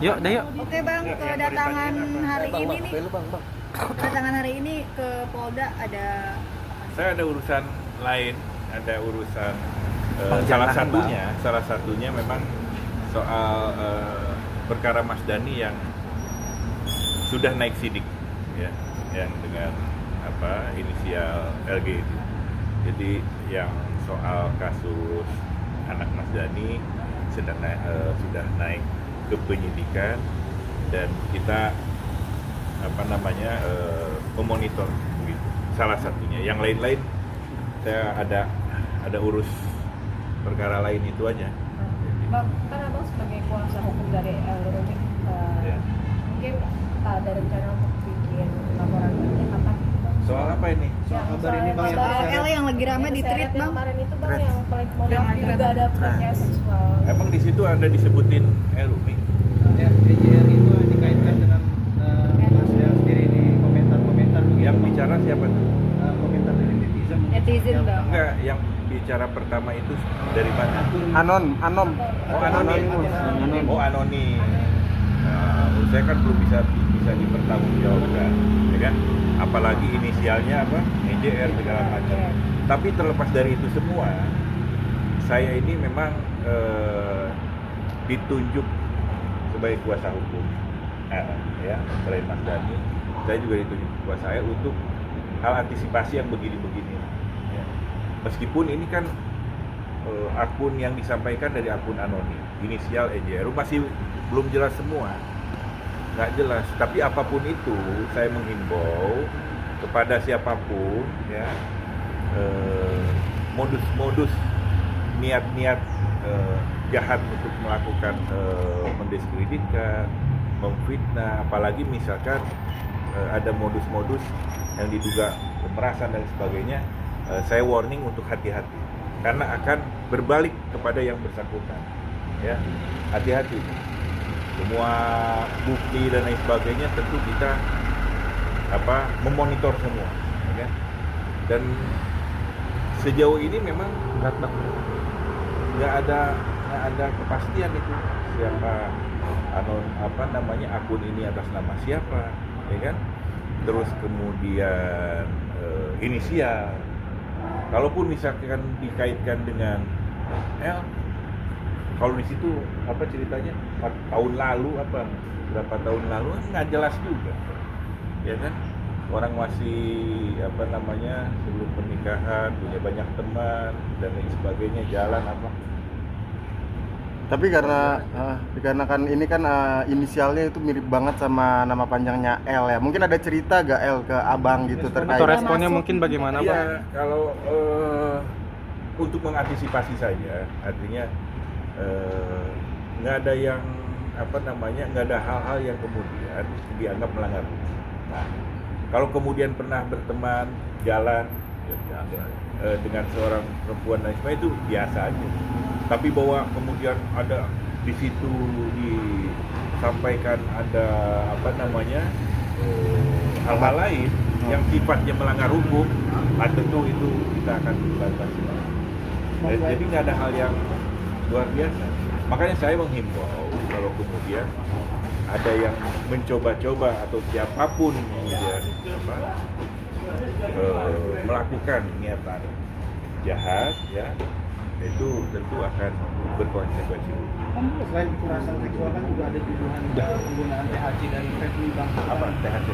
Yuk, dah yuk. Oke bang, kedatangan hari ini nih, kedatangan hari ini ke Polda ada Saya ada urusan lain, ada urusan salah satunya memang soal perkara Mas Dhani yang sudah naik sidik, ya, yang dengan inisial LG itu. Jadi yang soal kasus anak Mas Dhani sudah naik ke penyidikan dan kita memonitor begitu. Salah satunya, yang lain-lain saya ada urus perkara lain itu aja. Bang, kan abang sebagai kuasa hukum dari LG, mungkin ada rencana untuk bikin laporan ini kapan? Soal apa ini? Soal kabar ini bang, soal L yang lagi rame di tweet bang. Kemarin itu bang yang paling juga ada pelecehan seksual. Emang di situ ada disebutin Rumi? Ya, DJR itu dikaitkan dengan Mas yang sendiri di komentar-komentar Yang bicara siapa tuh? komentar dari netizen. Netizen bang. Enggak, yang bicara pertama itu dari mana? Anom. Oh, anonim. Oh, anonim. Nah, saya kan belum bisa dipertanggungjawabkan, ya kan? Apalagi inisialnya apa? EJR segala macam. Tapi terlepas dari itu semua, saya ini memang ditunjuk sebagai kuasa hukum. Ya, selain Mas Dhani, saya juga ditunjuk kuasa saya untuk hal antisipasi yang begini-begini. Ya. Meskipun ini kan akun yang disampaikan dari akun anonim, inisial EJR, masih belum jelas semua, nggak jelas. Tapi apapun itu, saya menghimbau kepada siapapun, ya, modus-modus niat-niat jahat untuk melakukan mendiskreditkan, memfitnah, apalagi misalkan ada modus-modus yang diduga pemerasan dan sebagainya, saya warning untuk hati-hati karena akan berbalik kepada yang bersangkutan, ya, hati-hati. Semua bukti dan lain sebagainya tentu kita memonitor semua, ya kan? Dan sejauh ini memang nggak ada kepastian itu siapa akun ini atas nama siapa, ya kan? Terus kemudian inisial. Kalaupun misalkan dikaitkan dengan L, kalau di situ ceritanya 4 tahun lalu berapa tahun lalu nggak jelas juga, ya kan? Orang masih sebelum pernikahan punya banyak teman dan lain sebagainya, jalan apa. Tapi karena kan ini kan inisialnya itu mirip banget sama nama panjangnya L ya. Mungkin ada cerita gak L ke abang gitu terkait? Atau responnya mungkin bagaimana, Pak? Iya, kalau untuk mengantisipasi saja, artinya nggak ada yang nggak ada hal-hal yang kemudian dianggap melanggar hukum. Nah, kalau kemudian pernah berteman jalan dengan seorang perempuan dan sebagainya, itu biasa aja. Tapi bahwa kemudian ada di situ disampaikan ada hal-hal lain yang sifatnya melanggar hukum, tentu itu kita akan batasi. Jadi nggak ada hal yang luar biasa. Makanya saya menghimbau kalau kemudian ada yang mencoba-coba atau siapapun kemudian melakukan niatan jahat, ya, itu tentu akan berkonsekuensi. Selain kekerasan seksual kan juga ada tuduhan penggunaan THC dan vape nih bang. Apa THC?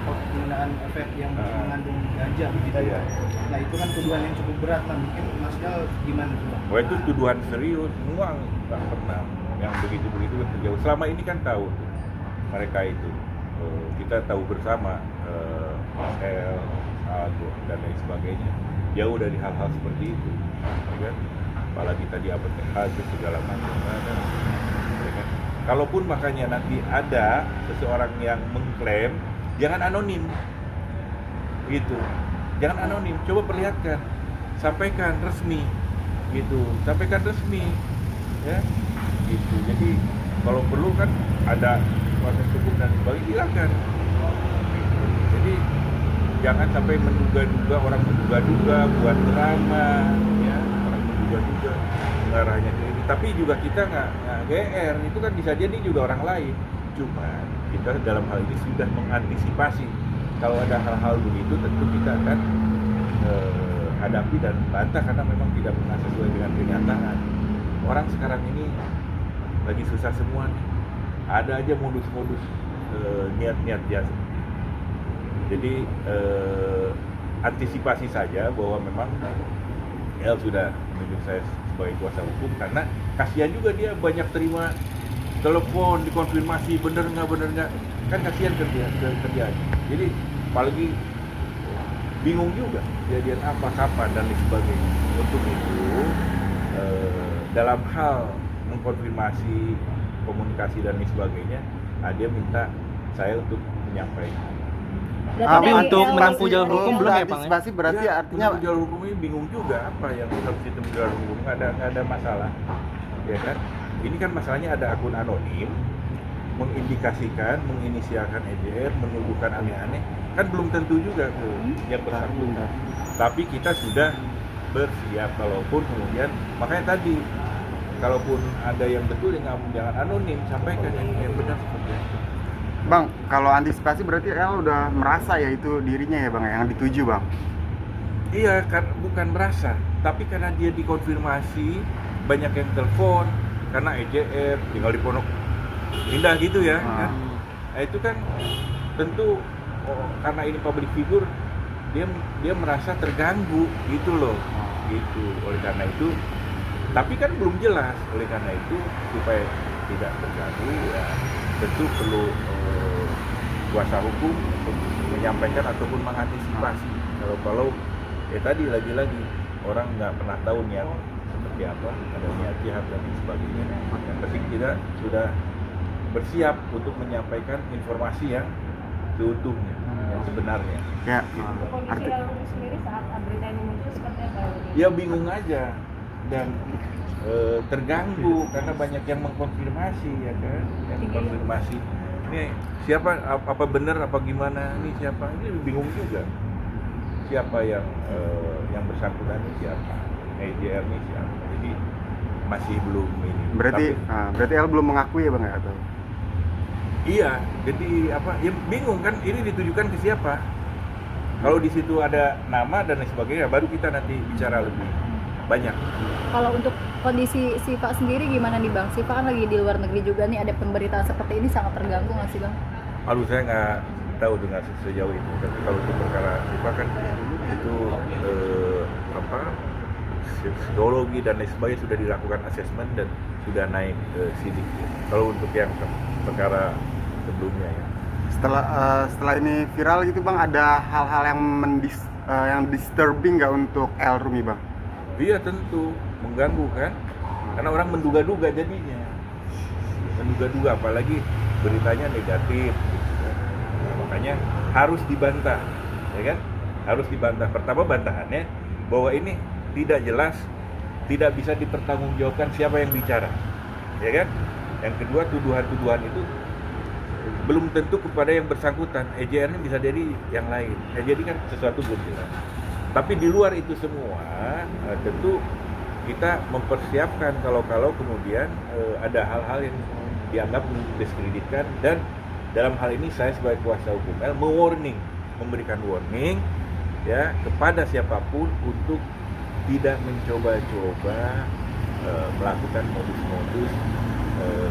Penggunaan vape yang mengandung ganja begitu. Iya. Nah itu kan tuduhan yang cukup berat lah. Mungkin Mas Del gimana tuh bang? Wah, itu tuduhan serius, semua nggak pernah yang begitu-begitu terjauh. Selama ini kan tahu mereka itu, kita tahu bersama Mas El, Aldo dan lain sebagainya, jauh dari hal-hal seperti itu, ya kan? Apalagi tadi THC segala macam, ya kan? Kalaupun makanya nanti ada seseorang yang mengklaim, jangan anonim, gitu, jangan anonim, coba perlihatkan, sampaikan resmi, gitu, sampaikan resmi, ya, gitu. Jadi kalau perlu kan ada proses hukum dan sebagainya, silakan. Jadi jangan sampai menduga-duga, orang menduga-duga buat drama, ya, orang menduga-duga mengarahnya ke ini. tapi juga kita nggak GR, itu kan bisa jadi juga orang lain. Cuma kita dalam hal ini sudah mengantisipasi kalau ada hal-hal begitu, tentu kita akan hadapi dan bantah karena memang tidak pernah sesuai dengan kenyataan. Orang sekarang ini lagi susah semua nih. Ada aja modus-modus niat-niat jasa. Jadi antisipasi saja bahwa memang El sudah menunjuk saya sebagai kuasa hukum karena kasihan juga dia banyak terima telepon dikonfirmasi bener nggak kan kasihan kerjaan. Jadi apalagi bingung juga kejadian apa kapan dan lain sebagainya. Untuk itu dalam hal mengkonfirmasi komunikasi dan lain sebagainya, dia minta saya untuk menyampaikan. Berarti dari untuk El menempuh sendiri- jalur hukum belum ya, Bang? Antisipasi berarti Ya, artinya menempuh jalur hukum ini bingung juga apa yang harus ditempuh jalur hukum, nggak ada masalah, ya kan? Ini kan masalahnya ada akun anonim mengindikasikan, menginisialkan EJR, menuduhkan aneh-aneh, kan belum tentu juga tuh yang bersangkutan. Tapi kita sudah bersiap kalaupun kemudian, makanya tadi kalaupun ada yang betul jangan anonim, sampaikan yang benar seperti itu. Bang, kalau antisipasi berarti El udah merasa ya itu dirinya ya Bang yang dituju Bang. Iya, kan bukan merasa, tapi karena dia dikonfirmasi banyak yang telepon karena EJR tinggal di Pondok Indah gitu ya, kan? Nah, itu kan tentu karena ini public figure dia merasa terganggu gitu loh, gitu. Oleh karena itu, tapi kan belum jelas. Oleh karena itu supaya tidak terganggu, ya tentu perlu kuasa hukum untuk menyampaikan ataupun mengantisipasi. Kalau ya tadi lagi-lagi orang nggak pernah tahu niat seperti apa, ada niat jahat dan lain sebagainya. Yang penting kita sudah bersiap untuk menyampaikan informasi yang seutuhnya, yang sebenarnya. Ya. Kondisi El Rumi sendiri saat berita ini muncul seperti apa? Ya bingung aja dan terganggu karena banyak yang mengkonfirmasi ya kan, yang mengkonfirmasi ini siapa, apa benar apa gimana, ini siapa, ini bingung juga siapa yang bersangkutan ini siapa, EJR ini siapa, jadi masih belum ini. Berarti El belum mengakui ya Bang ya atau? Iya, jadi apa? Ya bingung kan, ini ditujukan ke siapa? Kalau di situ ada nama dan lain sebagainya, baru kita nanti bicara lebih banyak. Kalau untuk kondisi Siva sendiri gimana nih Bang? Siva kan lagi di luar negeri juga nih, ada pemberitaan seperti ini sangat terganggu nggak sih Bang? Aduh, saya nggak tahu dengan sejauh itu. Tapi kalau untuk perkara Siva kan itu psikologi dan lain sebagainya sudah dilakukan asesmen dan sudah naik ke sidik. Kalau untuk yang perkara sebelumnya ya. Setelah ini viral gitu Bang, ada hal-hal yang yang disturbing nggak untuk El Rumi Bang? Iya tentu mengganggu kan, karena orang menduga-duga jadinya, menduga-duga apalagi beritanya negatif, gitu kan. Nah, makanya harus dibantah, ya kan? Harus dibantah. Pertama bantahannya bahwa ini tidak jelas, tidak bisa dipertanggungjawabkan siapa yang bicara, ya kan? Yang kedua tuduhan-tuduhan itu belum tentu kepada yang bersangkutan. EJR ini bisa jadi yang lain. Jadi kan sesuatu belum jelas. Tapi di luar itu semua, tentu kita mempersiapkan kalau kemudian ada hal-hal yang dianggap mendiskreditkan, dan dalam hal ini saya sebagai kuasa hukum El memberikan warning ya kepada siapapun untuk tidak mencoba-coba melakukan modus-modus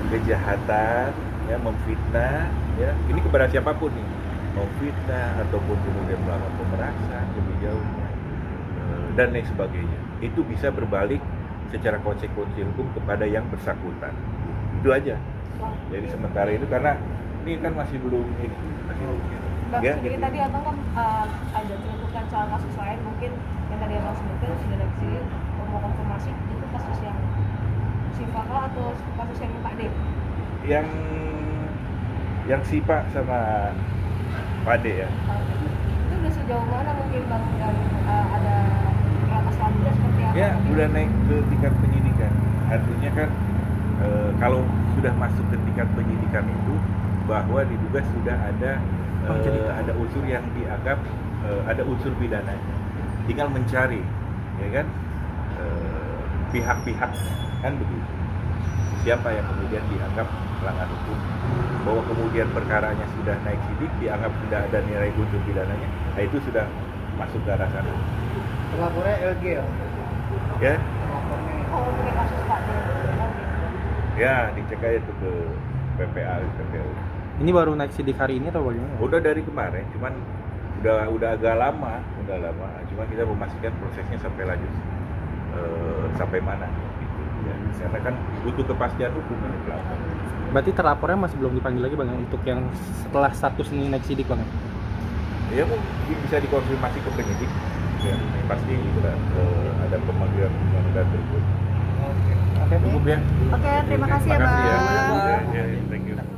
kejahatan, ya memfitnah, ya ini kepada siapapun nih, memfitnah ataupun kemudian melakukan pemerasan lebih jauhnya dan lain sebagainya. Itu bisa berbalik secara konsekuensi hukum kepada yang bersangkutan. Itu aja. Jadi sementara itu karena ini kan masih belum ini. Bang, Ya, sendiri gitu. tadi Abang kan ada ceritakan soal kasus lain mungkin yang tadi Abang sebutkan sudah ada kesini mau konfirmasi itu kasus yang Siva atau kasus yang Pak D? Yang si Pak sama Pak D ya. Itu udah sejauh mana mungkin Bang dan ada rapat selanjutnya seperti apa? Ya mungkin? udah naik ke tingkat penyidikan. Artinya kan kalau sudah masuk ke tingkat penyidikan itu bahwa diduga sudah ada unsur yang dianggap ada unsur pidana. Tinggal mencari, ya kan, pihak-pihak kan begitu. siapa yang kemudian dianggap melanggar hukum, bahwa kemudian perkaranya sudah naik sidik, dianggap tidak ada nilai unsur pidananya, nah itu sudah masuk ke arah sana. Pelapornya LG ya? Ya, Kalau untuk kasus Pak ya dicek aja tuh ke PPA, PPU. Ini baru naik sidik hari ini atau bagaimana? Udah dari kemarin, cuman udah agak lama, cuma kita memastikan prosesnya sampai lanjut sampai mana gitu ya. Karena kan butuh kepastian hukum dari pelapor. Berarti terlapornya masih belum dipanggil lagi bang untuk yang setelah status ini naik sidik bang? Ya mungkin bisa dikonfirmasi ke penyidik ya, pasti ada pemanggilan berikut. Oke. Cukup ya. Oke, terima kasih ya, Makasih ya. Bang. Ya, thank you.